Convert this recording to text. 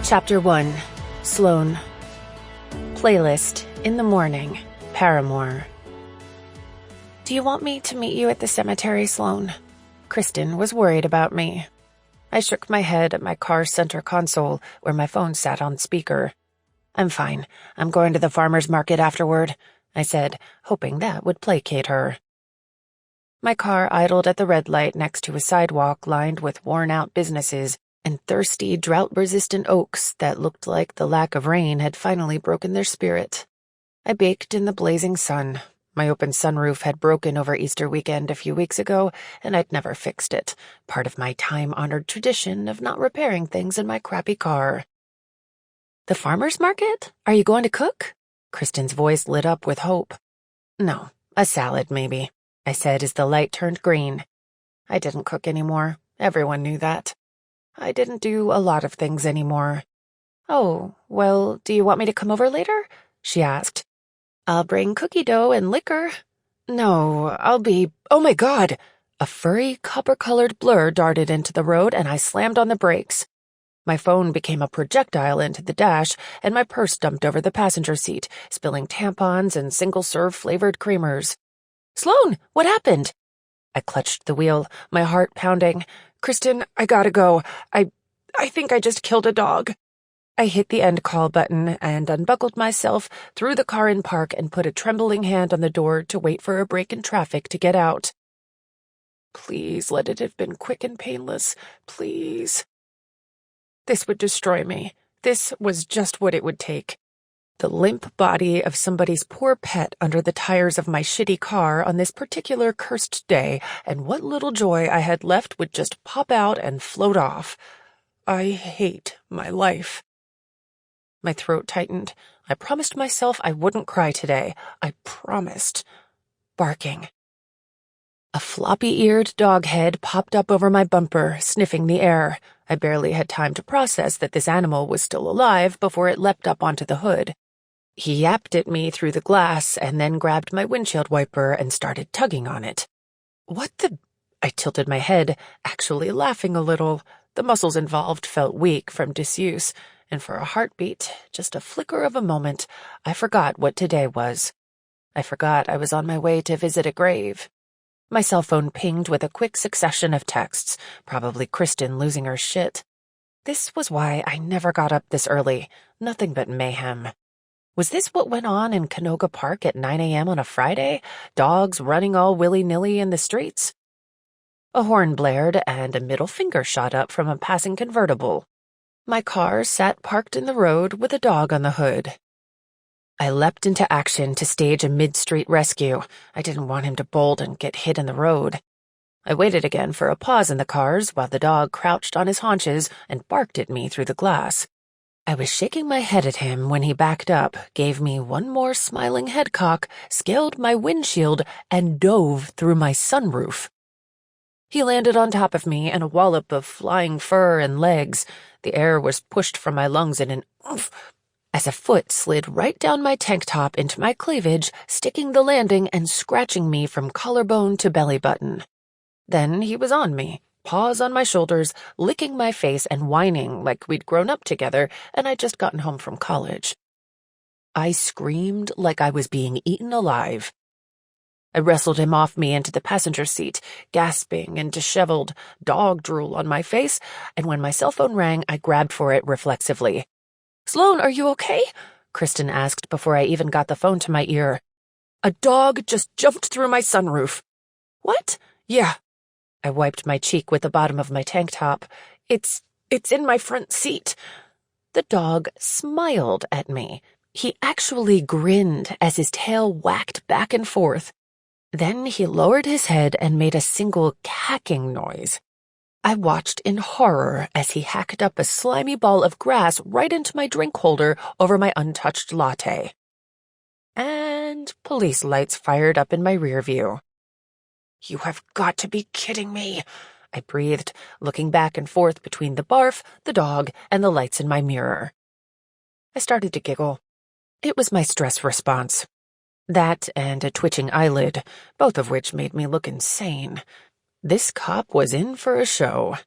Chapter 1. Sloan. Playlist. In the morning. Paramore. Do you want me to meet you at the cemetery, Sloan? Kristen was worried about me. I shook my head at my car's center console, where my phone sat on speaker. I'm fine. I'm going to the farmer's market afterward, I said, hoping that would placate her. My car idled at the red light next to a sidewalk lined with worn-out businesses and thirsty, drought-resistant oaks that looked like the lack of rain had finally broken their spirit. I baked in the blazing sun. My open sunroof had broken over Easter weekend a few weeks ago, and I'd never fixed it, part of my time-honored tradition of not repairing things in my crappy car. The farmer's market? Are you going to cook? Kristen's voice lit up with hope. No, a salad maybe, I said as the light turned green. I didn't cook anymore. Everyone knew that. I didn't do a lot of things anymore. Oh, well, do you want me to come over later? She asked. I'll bring cookie dough and liquor. No, I'll be— Oh my God! A furry, copper-colored blur darted into the road and I slammed on the brakes. My phone became a projectile into the dash and my purse dumped over the passenger seat, spilling tampons and single-serve flavored creamers. Sloan, what happened? I clutched the wheel, my heart pounding. Kristen, I gotta go. I think I just killed a dog. I hit the end call button and unbuckled myself, threw the car in park, and put a trembling hand on the door to wait for a break in traffic to get out. Please let it have been quick and painless. Please. This would destroy me. This was just what it would take. The limp body of somebody's poor pet under the tires of my shitty car on this particular cursed day, and what little joy I had left would just pop out and float off. I hate my life. My throat tightened. I promised myself I wouldn't cry today. I promised. Barking. A floppy-eared dog head popped up over my bumper, sniffing the air. I barely had time to process that this animal was still alive before it leapt up onto the hood. He yapped at me through the glass and then grabbed my windshield wiper and started tugging on it. What the— I tilted my head, actually laughing a little. The muscles involved felt weak from disuse, and for a heartbeat, just a flicker of a moment, I forgot what today was. I forgot I was on my way to visit a grave. My cell phone pinged with a quick succession of texts, probably Kristen losing her shit. This was why I never got up this early. Nothing but mayhem. Was this what went on in Canoga Park at 9 a.m. on a Friday? Dogs running all willy-nilly in the streets? A horn blared and a middle finger shot up from a passing convertible. My car sat parked in the road with a dog on the hood. I leapt into action to stage a mid-street rescue. I didn't want him to bolt and get hit in the road. I waited again for a pause in the cars while the dog crouched on his haunches and barked at me through the glass. I was shaking my head at him when he backed up, gave me one more smiling head cock, scaled my windshield, and dove through my sunroof. He landed on top of me in a wallop of flying fur and legs. The air was pushed from my lungs in an oomph as a foot slid right down my tank top into my cleavage, sticking the landing and scratching me from collarbone to belly button. Then he was on me, paws on my shoulders, licking my face and whining like we'd grown up together and I'd just gotten home from college. I screamed like I was being eaten alive. I wrestled him off me into the passenger seat, gasping and disheveled, dog drool on my face, and when my cell phone rang, I grabbed for it reflexively. Sloan, are you okay? Kristen asked before I even got the phone to my ear. A dog just jumped through my sunroof. What? Yeah. I wiped my cheek with the bottom of my tank top. It's in my front seat. The dog smiled at me. He actually grinned as his tail whacked back and forth. Then he lowered his head and made a single cacking noise. I watched in horror as he hacked up a slimy ball of grass right into my drink holder over my untouched latte. And police lights fired up in my rear view. You have got to be kidding me, I breathed, looking back and forth between the barf, the dog, and the lights in my mirror. I started to giggle. It was my stress response. That and a twitching eyelid, both of which made me look insane. This cop was in for a show.